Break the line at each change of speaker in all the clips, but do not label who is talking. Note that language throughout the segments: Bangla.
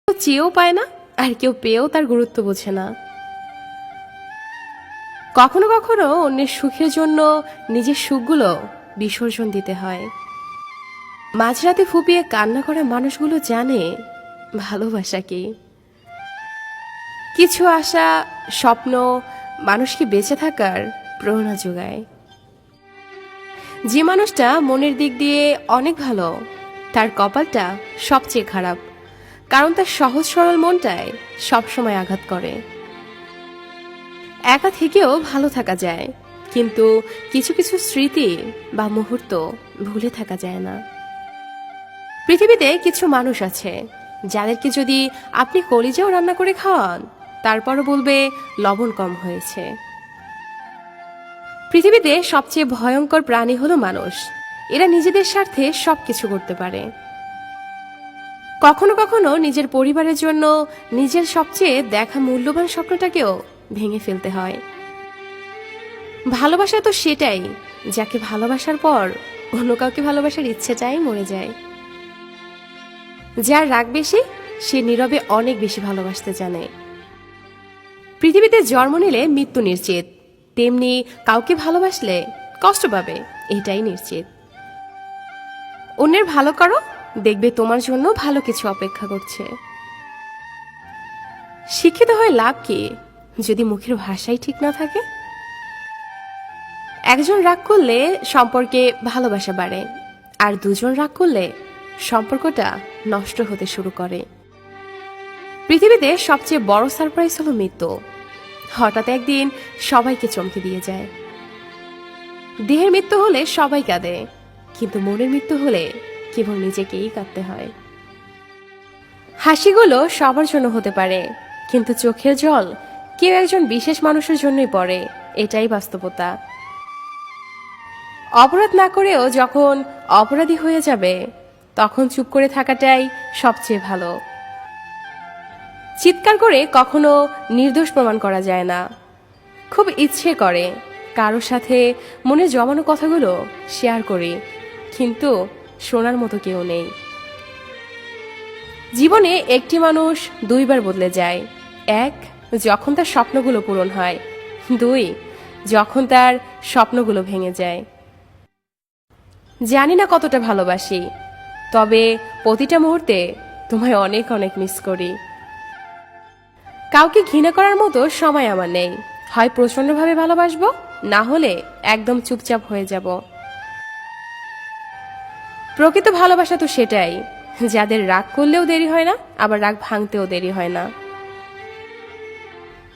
চেয়েও পায় না, আর কেউ পেয়েও তার গুরুত্ব বোঝে না। কখনো কখনো অন্যের সুখের জন্য নিজের সুখগুলো বিসর্জন দিতে হয়। মাঝরাতে ফুপিয়ে কান্না করা মানুষগুলো জানে ভালোবাসা কি। কিছু আশা, স্বপ্ন মানুষকে বেঁচে থাকার প্রেরণা যোগায়। যে মানুষটা মনের দিক দিয়ে অনেক ভালো, তার কপালটা সবচেয়ে খারাপ, কারণ তার সহজ সরল মনটায় সবসময় আঘাত করে। একা থেকেও ভালো থাকা যায়, কিন্তু কিছু কিছু স্মৃতি বা মুহূর্ত ভুলে থাকা যায় না। পৃথিবীতে কিছু মানুষ আছে যাদেরকে যদি আপনি কলিজাও রান্না করে খাওয়ান, তারপরও বলবে লবণ কম হয়েছে। পৃথিবীতে সবচেয়ে ভয়ঙ্কর প্রাণী হলো মানুষ। এরা নিজেদের স্বার্থে সবকিছু করতে পারে। কখনো কখনো নিজের পরিবারের জন্য নিজের সবচেয়ে দেখা মূল্যবান স্বপ্নটাকেও ভেঙে ফেলতে হয়। ভালোবাসা তো সেটাই, যাকে ভালোবাসার পর অন্য কাউকে ভালোবাসার ইচ্ছেটাই মরে যায়। যার রাগ বেশি, সে নীরবে অনেক বেশি ভালোবাসতে জানে। পৃথিবীতে জন্ম নিলে মৃত্যু নিশ্চিত, তেমনি কাউকে ভালোবাসলে কষ্ট পাবে, এটাই নিশ্চিত। অন্যের ভালো করো, দেখবে তোমার জন্য ভালো কিছু অপেক্ষা করছে। শিক্ষিত হয়ে লাভ কি যদি মুখের ভাষাই ঠিক না থাকে? একজন রাগ করলে সম্পর্কে ভালোবাসা বাড়ে, আর দুজন রাগ করলে সম্পর্কটা নষ্ট হতে শুরু করে। পৃথিবীতে সবচেয়ে বড় সারপ্রাইজ হলো মৃত্যু। হঠাৎ একদিন সবাইকে চমকে দিয়ে যায়। দেহের মৃত্যু হলে সবাই কাঁদে, কিন্তু মনের মৃত্যু হলে কেবল নিজেকেই কাঁদতে হয়। হাসিগুলো সবার জন্য হতে পারে, কিন্তু চোখের জল কেউ একজন বিশেষ মানুষের জন্যই পড়ে, এটাই বাস্তবতা। অপরাধ না করেও যখন অপরাধী হয়ে যাবে, তখন চুপ করে থাকাটাই সবচেয়ে ভালো। চিৎকার করে কখনো নির্দোষ প্রমাণ করা যায় না। খুব ইচ্ছে করে কারোর সাথে মনে জমানো কথাগুলো শেয়ার করি, কিন্তু শোনার মতো কেউ নেই। জীবনে একটি মানুষ দুইবার বদলে যায়। এক, যখন তার স্বপ্নগুলো পূরণ হয়। দুই, যখন তার স্বপ্নগুলো ভেঙে যায়। জানি না কতটা ভালোবাসি, তবে প্রতিটা মুহূর্তে তোমায় অনেক অনেক মিস করি। কাউকে ঘৃণা করার মতো সময় আমার নেই। হয় প্রচন্ডভাবে ভালোবাসবো, না হলে একদম চুপচাপ হয়ে যাব। প্রকৃত ভালোবাসা তো সেটাই, যাদের রাগ করলেও দেরি হয় না, আবার রাগ ভাঙতেও দেরি হয় না।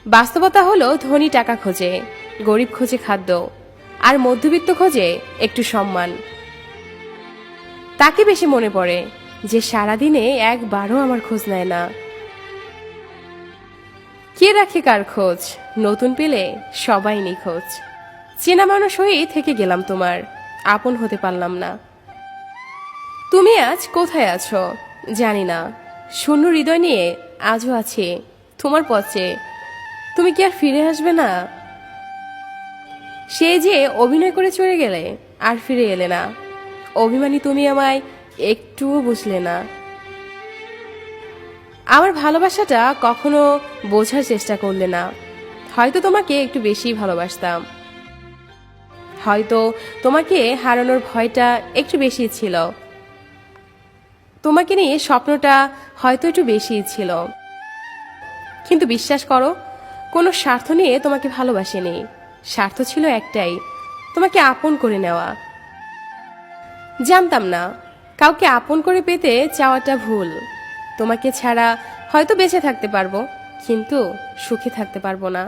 বাস্তবতা হলো ধনী টাকা খোঁজে, গরিব খোঁজে খাদ্য, আর মধ্যবিত্ত খোঁজে একটু সম্মান। তাকে বেশি মনে পড়ে যে সারাদিনে একবারও আমার খোঁজ নেয় না। কে রাখে কার খোঁজ? নতুন পেলে সবাই নিখোঁজ। চেনা মানুষ হয়েই থেকে গেলাম তোমার, আপন হতে পারলাম না। তুমি আজ কোথায় আছো জানি না, শূন্য হৃদয় নিয়ে আজও আছি তোমার পথে। তুমি কি আর ফিরে আসবে না? সে যে অভিনয় করে চলে গেলে আর ফিরে এলে না। অভিমানী তুমি আমায় একটুও বুঝলে না। আমার ভালোবাসাটা কখনো বোঝার চেষ্টা করলে না। হয়তো তোমাকে একটু বেশি ভালোবাসতাম, হয়তো তোমাকে হারানোর ভয়টা একটু বেশি ছিল, তোমাকে নিয়ে স্বপ্নটা হয়তো একটু বেশি ছিল। কিন্তু বিশ্বাস করো, কোনো স্বার্থ নিয়ে তোমাকে ভালোবাসিনি। স্বার্থ ছিল একটাই, তোমাকে আপন করে নেওয়া। জানতাম না কাউকে আপন করে পেতে চাওয়াটা ভুল। তোমাকে ছাড়া হয়তো বেঁচে থাকতে পারবো, কিন্তু সুখে থাকতে পারবো না।